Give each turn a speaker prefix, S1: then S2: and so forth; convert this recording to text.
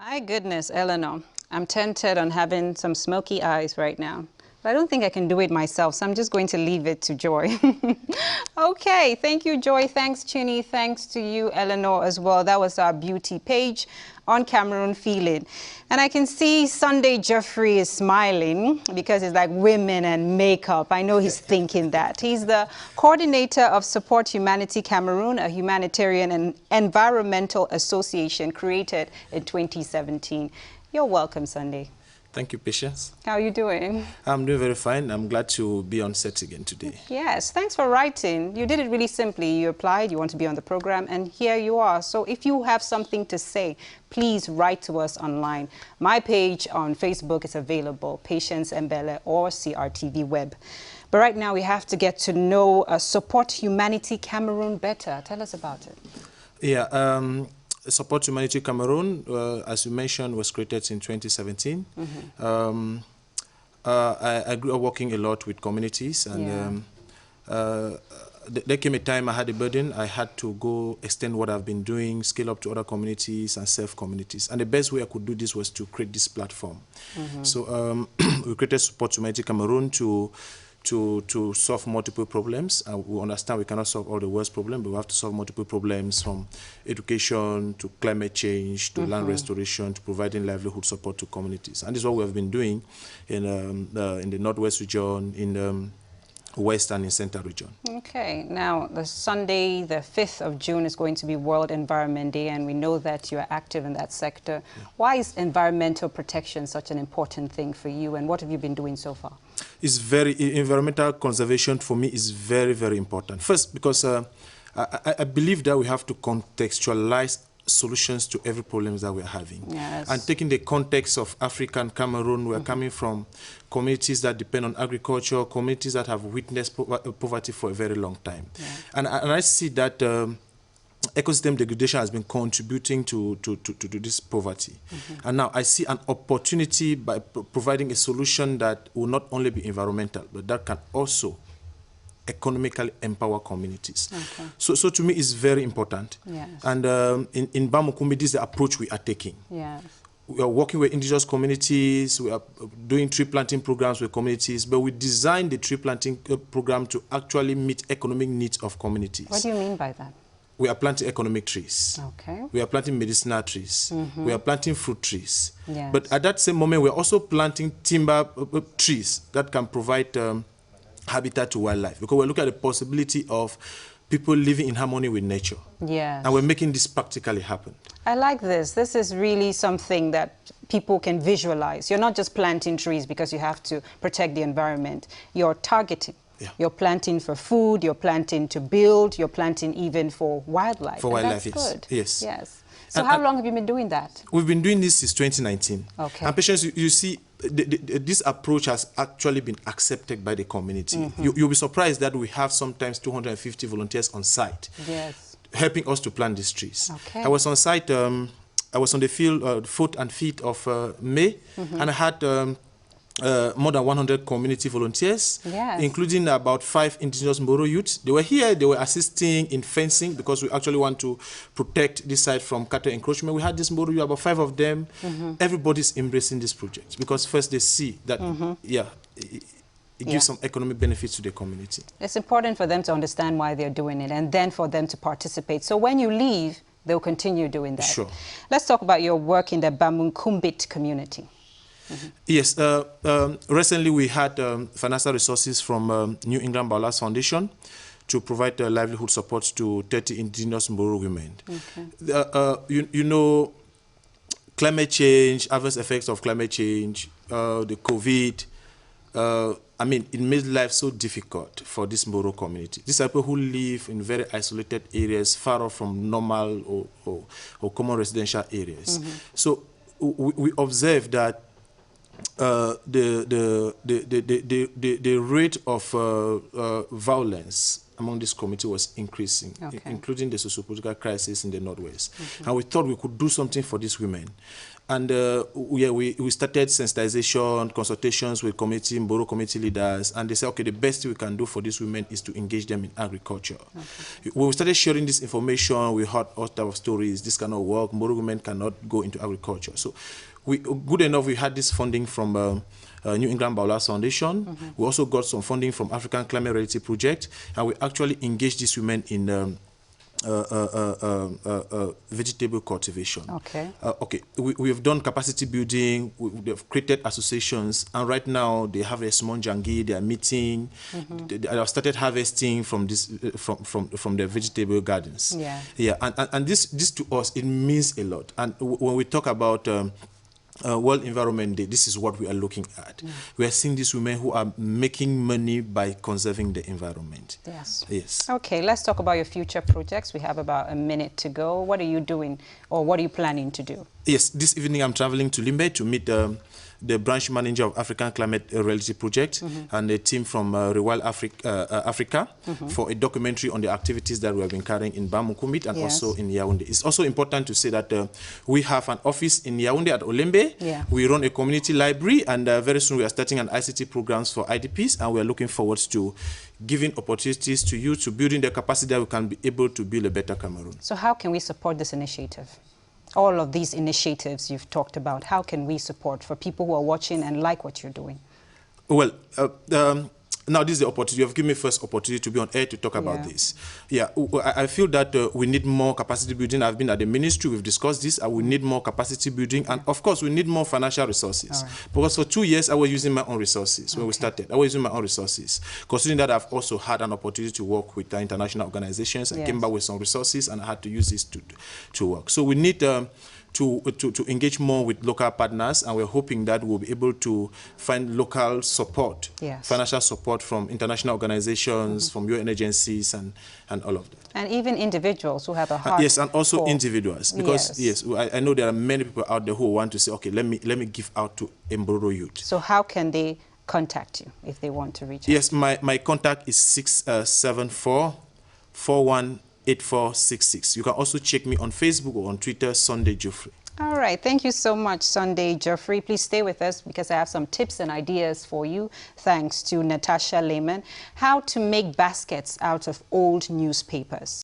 S1: My goodness, Eleanor, I'm tempted on having some smoky eyes right now. But I don't think I can do it myself, so I'm just going to leave it to Joy. Okay, thank you, Joy. Thanks, Chini. Thanks to you, Eleanor, as well. That was our beauty page on Cameroon Feeling. And I can see Sunday Geofrey is smiling because it's like women and makeup. I know he's thinking that. He's the coordinator of Support Humanity Cameroon, a humanitarian and environmental association created in 2017. You're welcome, Sunday.
S2: Thank you, Patience.
S1: How are you doing?
S2: I'm doing very fine. I'm glad to be on set again today.
S1: Yes, thanks for writing. You did it really simply. You applied, you want to be on the program, and here you are. So if you have something to say, please write to us online. My page on Facebook is available, Patience Mbele or CRTV Web. But right now we have to get to know Support Humanity Cameroon better. Tell us about it.
S2: Yeah. Support Humanity Cameroon, as you mentioned, was created in 2017. Mm-hmm. I grew up working a lot with communities, and there came a time I had a burden. I had to go extend what I've been doing, scale up to other communities and serve communities. And the best way I could do this was to create this platform. Mm-hmm. So we created Support Humanity Cameroon to solve multiple problems. We understand we cannot solve all the world's problems, but we have to solve multiple problems, from education to climate change to land restoration to providing livelihood support to communities. And this is what we have been doing in the Northwest region, in the West and in Central region. Okay,
S1: now the Sunday, the 5th of June is going to be World Environment Day, and we know that you are active in that sector. Yeah. Why is environmental protection such an important thing for you, and what have you been doing so far?
S2: Environmental conservation for me is very, very important. First, because I believe that we have to contextualize solutions to every problem that we're having. Yes. And taking the context of Africa and Cameroon, we're coming from communities that depend on agriculture, communities that have witnessed poverty for a very long time. Yeah. And I see that ecosystem degradation has been contributing to this poverty. And now I see an opportunity by providing a solution that will not only be environmental, but that can also economically empower communities. Okay. So to me, it's very important. Yes. And in Bamukumbi, this is the approach we are taking. Yes. We are working with indigenous communities, we are doing tree planting programs with communities, but we designed the tree planting program to actually meet economic needs of communities.
S1: What do you mean by that?
S2: We are planting economic trees. Okay. We are planting medicinal trees. We are planting fruit trees. Yes. But at that same moment, we are also planting timber trees that can provide habitat to wildlife, because we're looking at the possibility of people living in harmony with nature. Yes. And we're making this practically happen.
S1: I like this. This is really something that people can visualize. You're not just planting trees because you have to protect the environment. You're targeting. Yeah. You're planting for food, you're planting to build, you're planting even for wildlife.
S2: For wildlife,
S1: that's
S2: yes.
S1: Good.
S2: Yes.
S1: Yes. So how long have you been doing that?
S2: We've been doing this since 2019.
S1: Okay.
S2: And Patience, you see, this approach has actually been accepted by the community. You'll be surprised that we have sometimes 250 volunteers on site. Yes. Helping us to plant these trees. Okay. I was on site, I was on the field, foot and feet of May, and I had more than 100 community volunteers, yes, including about 5 Indigenous Mbororo youths. They were here, they were assisting in fencing because we actually want to protect this site from cattle encroachment. We had this Mbororo youth, about 5 of them. Everybody's embracing this project because first they see that, it gives some economic benefits to the community.
S1: It's important for them to understand why they're doing it and then for them to participate. So when you leave, they'll continue doing that. Sure. Let's talk about your work in the Bamunkumbit community.
S2: Yes, recently we had financial resources from New England Biolabs Foundation to provide livelihood support to 30 Indigenous Mbororo women. Okay. You know, climate change, adverse effects of climate change, the COVID, I mean, it made life so difficult for this Mbororo community. These are people who live in very isolated areas, far off from normal or common residential areas. So we observed that the rate of violence among this community was increasing, including the socio-political crisis in the Northwest. And we thought we could do something for these women. And we started sensitization, consultations with Mbororo community leaders, and they said, okay, the best thing we can do for these women is to engage them in agriculture. When we started sharing this information, we heard all types of stories. This cannot work. Mbororo women cannot go into agriculture. So, good enough, we had this funding from New England Biolabs Foundation. We also got some funding from African Climate Reality Project, and we actually engaged these women in vegetable cultivation. We have done capacity building. We have created associations, and right now they have a small jangi. They are meeting. They have started harvesting from this from the vegetable gardens. And this to us, it means a lot. And when we talk about World Environment Day, this is what we are looking at. We are seeing these women who are making money by conserving the environment. Yes.
S1: Okay, let's talk about your future projects. We have about a minute to go. What are you doing, or what are you planning to do?
S2: Yes, this evening I'm traveling to Limbe to meet the branch manager of African Climate Reality Project and a team from Rewild Africa for a documentary on the activities that we have been carrying in Bamukumit and also in Yaoundé. It's also important to say that we have an office in Yaoundé at Olembe. We run a community library, and very soon we are starting an ICT programs for IDPs, and we are looking forward to giving opportunities to you to building the capacity that we can be able to build a better Cameroon.
S1: So how can we support this initiative? All of these initiatives you've talked about, how can we support for people who are watching and like what you're doing?
S2: Well, now this is the opportunity. You have given me first opportunity to be on air to talk about this. I feel that we need more capacity building. I've been at the ministry, we've discussed this, and we need more capacity building, and of course we need more financial resources. Because for 2 years I was using my own resources when we started. I was using my own resources. Considering that I've also had an opportunity to work with international organizations, I came back with some resources and I had to use this to work. So we need to engage more with local partners, and we're hoping that we'll be able to find local support, financial support from international organizations, from UN agencies, and all of that.
S1: And even individuals who have a heart.
S2: And also individuals, because I know there are many people out there who want to say, okay, let me give out to Mbororo youth.
S1: So how can they contact you if they want to reach out?
S2: Yes, my contact is 674-418466. You can also check me on Facebook or on Twitter, Sunday Geofrey.
S1: All right. Thank you so much, Sunday Geofrey. Please stay with us because I have some tips and ideas for you, thanks to Natasha Lehman, how to make baskets out of old newspapers.